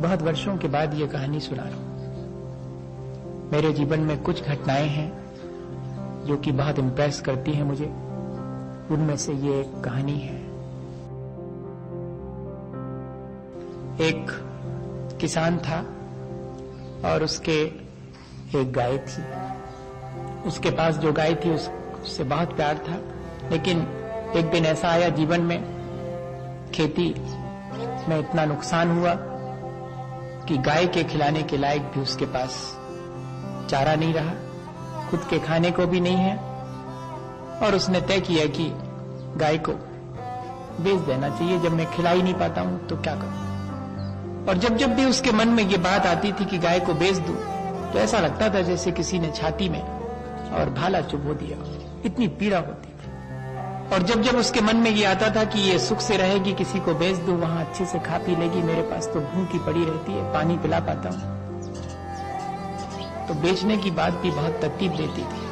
बहुत वर्षों के बाद ये कहानी सुना रहा हूं। मेरे जीवन में कुछ घटनाएं हैं जो कि बहुत इंप्रेस करती हैं मुझे। उनमें से ये एक कहानी है। एक किसान था और उसके एक गाय थी। उसके पास जो गाय थी उससे बहुत प्यार था, लेकिन एक दिन ऐसा आया जीवन में, खेती में इतना नुकसान हुआ कि गाय के खिलाने के लायक भी उसके पास चारा नहीं रहा, खुद के खाने को भी नहीं है। और उसने तय किया कि गाय को बेच देना चाहिए। जब मैं खिला ही नहीं पाता हूं तो क्या करूं। और जब भी उसके मन में ये बात आती थी कि गाय को बेच दूं, तो ऐसा लगता था जैसे किसी ने छाती में और भाला चुभो दिया, इतनी पीड़ा होती थी। और जब उसके मन में ये आता था कि ये सुख से रहेगी, किसी को बेच दूं, वहां अच्छे से खा पी लेगी, मेरे पास तो भूखी पड़ी रहती है, पानी पिला पाता हूं, तो बेचने की बात भी बहुत तकलीफ देती थी।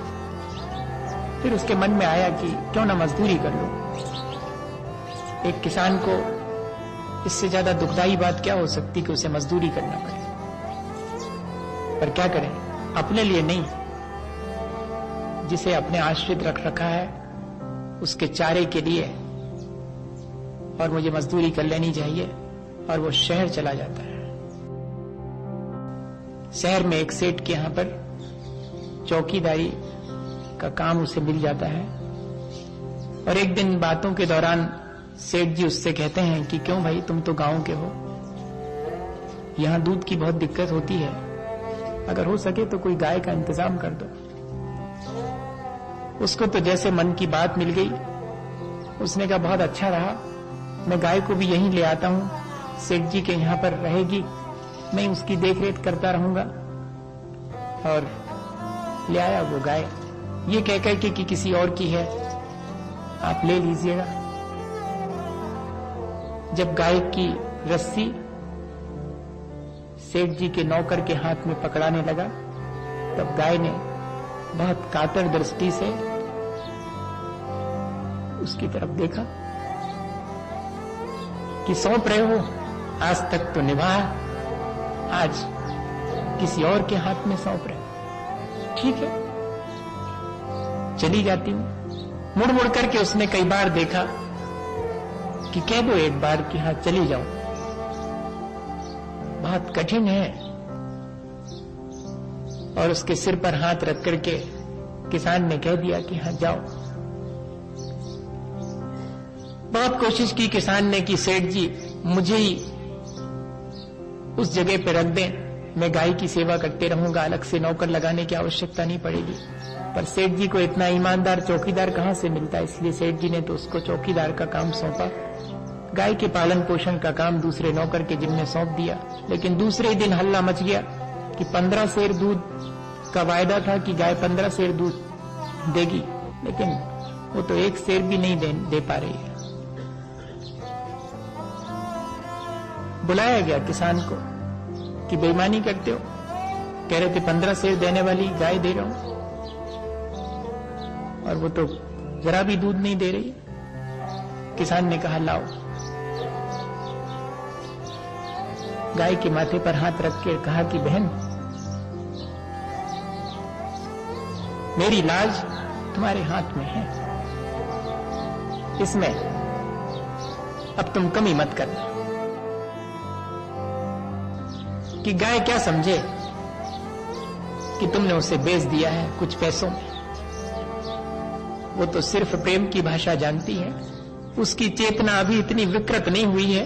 फिर उसके मन में आया कि क्यों ना मजदूरी कर लूं। एक किसान को इससे ज्यादा दुखदाई बात क्या हो सकती कि उसे मजदूरी करना पड़े। पर क्या करें, अपने लिए नहीं, जिसे अपने आश्रित रख रखा है उसके चारे के लिए, और मुझे मजदूरी कर लेनी चाहिए। और वो शहर चला जाता है। शहर में एक सेठ के यहां पर चौकीदारी का काम उसे मिल जाता है। और एक दिन बातों के दौरान सेठ जी उससे कहते हैं कि क्यों भाई, तुम तो गांव के हो, यहां दूध की बहुत दिक्कत होती है, अगर हो सके तो कोई गाय का इंतजाम कर दो। उसको तो जैसे मन की बात मिल गई। उसने कहा बहुत अच्छा रहा, मैं गाय को भी यहीं ले आता हूं, सेठ जी के यहां पर रहेगी, मैं उसकी देखरेख करता रहूंगा। और ले आया वो गाय, ये कहकर कि किसी और की है, आप ले लीजिएगा। जब गाय की रस्सी सेठ जी के नौकर के हाथ में पकड़ाने लगा, तब गाय ने बहुत कातर दृष्टि से उसकी तरफ देखा कि सौंप रहे हो, आज तक तो निभाया, आज किसी और के हाथ में सौंप रहे हो, ठीक है चली जाती हूं। मुड़ मुड़ करके उसने कई बार देखा कि कह दो एक बार कि हाँ चली जाऊं, बहुत कठिन है। और उसके सिर पर हाथ रख करके किसान ने कह दिया कि हाँ जाओ। बहुत कोशिश की किसान ने कि सेठ जी मुझे ही उस जगह पे रख दें, मैं गाय की सेवा करते रहूंगा, अलग से नौकर लगाने की आवश्यकता नहीं पड़ेगी। पर सेठ जी को इतना ईमानदार चौकीदार कहां से मिलता, इसलिए सेठ जी ने तो उसको चौकीदार का काम सौंपा, गाय के पालन पोषण का काम दूसरे नौकर के जिम्मे सौंप दिया। लेकिन दूसरे ही दिन हल्ला मच गया कि 15 सेर दूध का वायदा था कि गाय 15 सेर दूध देगी, लेकिन वो तो एक सेर भी नहीं दे पा रही है। बुलाया गया किसान को कि बेईमानी करते हो, कह रहे थे 15 सेर देने वाली गाय दे रहा हूं, और वो तो जरा भी दूध नहीं दे रही। किसान ने कहा लाओ। गाय के माथे पर हाथ रख के कहा कि बहन, मेरी लाज तुम्हारे हाथ में है, इसमें अब तुम कमी मत करना। कि गाय क्या समझे कि तुमने उसे बेच दिया है कुछ पैसों में। वो तो सिर्फ प्रेम की भाषा जानती है, उसकी चेतना अभी इतनी विकृत नहीं हुई है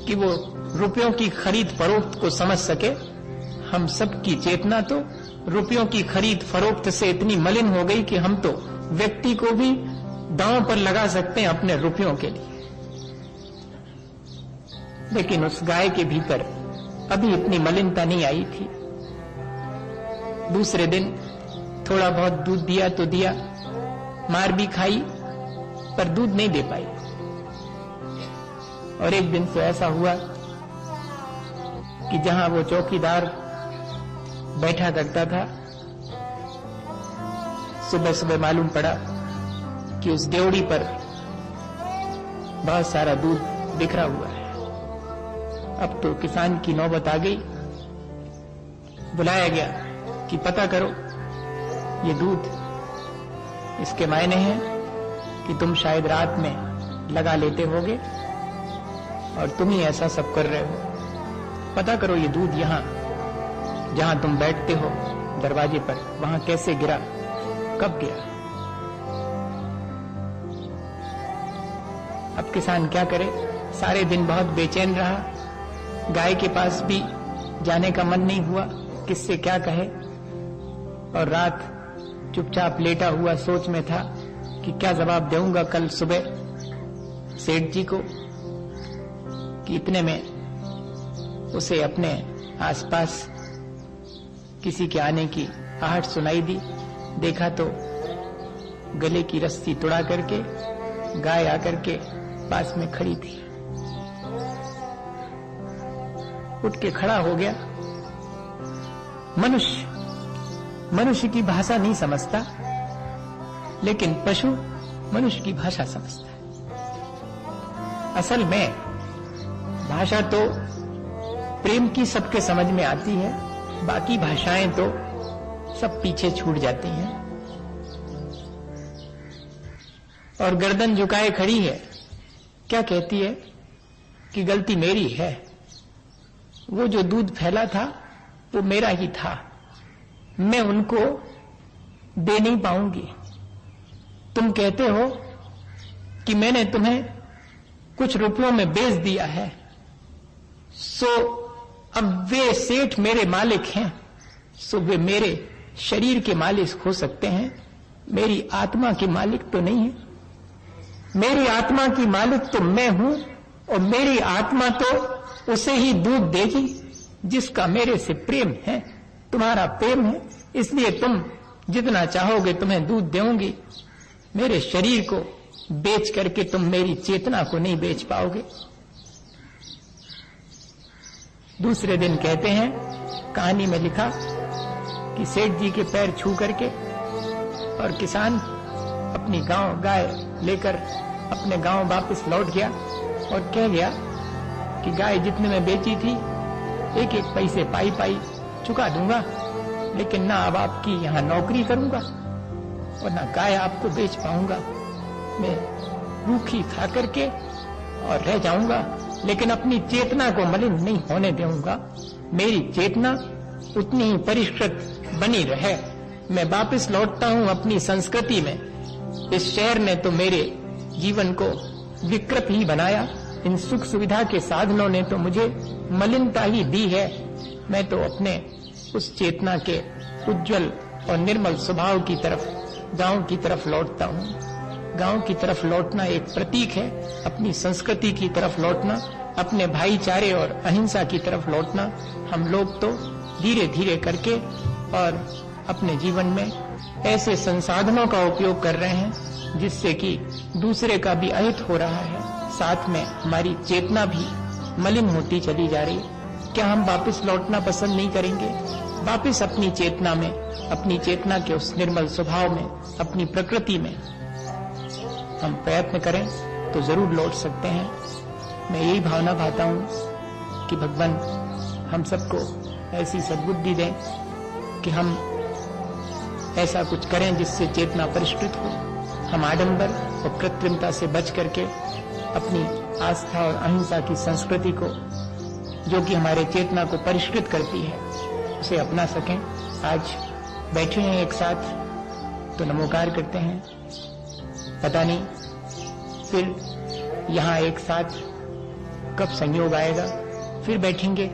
कि वो रुपयों की खरीद फरोख्त को समझ सके। हम सब की चेतना तो रुपयों की खरीद फरोख्त से इतनी मलिन हो गई कि हम तो व्यक्ति को भी दांव पर लगा सकते हैं अपने रुपयों के लिए। लेकिन उस गाय के भीतर अभी इतनी मलिनता नहीं आई थी। दूसरे दिन थोड़ा बहुत दूध दिया तो दिया, मार भी खाई, पर दूध नहीं दे पाई। और एक दिन तो ऐसा हुआ कि जहां वो चौकीदार बैठा करता था, सुबह सुबह मालूम पड़ा कि उस डेवड़ी पर बहुत सारा दूध बिखरा हुआ है। अब तो किसान की नौबत आ गई। बुलाया गया कि पता करो ये दूध, इसके मायने हैं कि तुम शायद रात में लगा लेते होगे और तुम ही ऐसा सब कर रहे हो। पता करो ये दूध यहाँ जहां तुम बैठते हो दरवाजे पर, वहां कैसे गिरा, कब गिरा। अब किसान क्या करे, सारे दिन बहुत बेचैन रहा। गाय के पास भी जाने का मन नहीं हुआ, किससे क्या कहे। और रात चुपचाप लेटा हुआ सोच में था कि क्या जवाब दूंगा कल सुबह सेठ जी को। कि इतने में उसे अपने आसपास किसी के आने की आहट सुनाई दी। देखा तो गले की रस्सी तुड़ा करके गाय आकर के पास में खड़ी थी। उठ के खड़ा हो गया। मनुष्य की भाषा नहीं समझता, लेकिन पशु मनुष्य की भाषा समझता है। असल में भाषा तो प्रेम की सबके समझ में आती है, बाकी भाषाएं तो सब पीछे छूट जाती हैं। और गर्दन झुकाए खड़ी है, क्या कहती है कि गलती मेरी है, वो जो दूध फैला था वो मेरा ही था, मैं उनको दे नहीं पाऊंगी। तुम कहते हो कि मैंने तुम्हें कुछ रुपयों में बेच दिया है, सो अब वे सेठ मेरे मालिक हैं, सो वे मेरे शरीर के मालिक हो सकते हैं, मेरी आत्मा के मालिक तो नहीं है। मेरी आत्मा की मालिक तो मैं हूं और मेरी आत्मा तो उसे ही दूध देगी जिसका मेरे से प्रेम है। तुम्हारा प्रेम है, इसलिए तुम जितना चाहोगे तुम्हें दूध दूंगी। मेरे शरीर को बेच करके तुम मेरी चेतना को नहीं बेच पाओगे। दूसरे दिन कहते हैं, कहानी में लिखा कि सेठ जी के पैर छू करके और किसान अपनी गाय लेकर अपने गांव वापस लौट गया और कह गया कि गाय जितने में बेची थी एक एक पैसे पाई चुका दूंगा, लेकिन ना अब आपकी यहां नौकरी करूंगा और ना गाय आपको बेच पाऊंगा। मैं रूखी खा करके और रह जाऊंगा, लेकिन अपनी चेतना को मलिन नहीं होने दूंगा। मेरी चेतना उतनी ही परिष्कृत बनी रहे। मैं वापस लौटता हूं अपनी संस्कृति में। इस शहर ने तो मेरे जीवन को विकृत ही बनाया, इन सुख सुविधा के साधनों ने तो मुझे मलिनता ही दी है। मैं तो अपने उस चेतना के उज्जवल और निर्मल स्वभाव की तरफ, गांव की तरफ लौटता हूं। गांव की तरफ लौटना एक प्रतीक है, अपनी संस्कृति की तरफ लौटना, अपने भाईचारे और अहिंसा की तरफ लौटना। हम लोग तो धीरे धीरे करके और अपने जीवन में ऐसे संसाधनों का उपयोग कर रहे हैं जिससे कि दूसरे का भी अहित हो रहा है, साथ में हमारी चेतना भी मलिन होती चली जा रही है। क्या हम वापस लौटना पसंद नहीं करेंगे? वापस अपनी चेतना में, अपनी चेतना के उस निर्मल स्वभाव में, अपनी प्रकृति में हम प्रयत्न करें तो जरूर लौट सकते हैं। मैं यही भावना भाता हूं कि भगवान हम सबको ऐसी सद्बुद्धि दें कि हम ऐसा कुछ करें जिससे चेतना परिष्कृत हो। हम आडंबर और कृत्रिमता से बच करके अपनी आस्था और अहिंसा की संस्कृति को, जो कि हमारे चेतना को परिष्कृत करती है, उसे अपना सकें। आज बैठे हैं एक साथ तो नमोकार करते हैं। पता नहीं फिर यहाँ एक साथ कब संयोग आएगा, फिर बैठेंगे,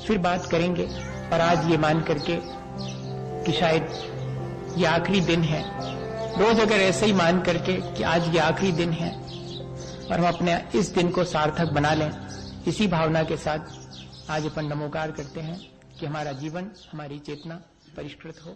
फिर बात करेंगे। पर आज ये मान करके कि शायद ये आखिरी दिन है, रोज अगर ऐसे ही मान करके कि आज ये आखिरी दिन है और हम अपने इस दिन को सार्थक बना लें, इसी भावना के साथ आज अपन नमोकार करते हैं कि हमारा जीवन, हमारी चेतना परिष्कृत हो।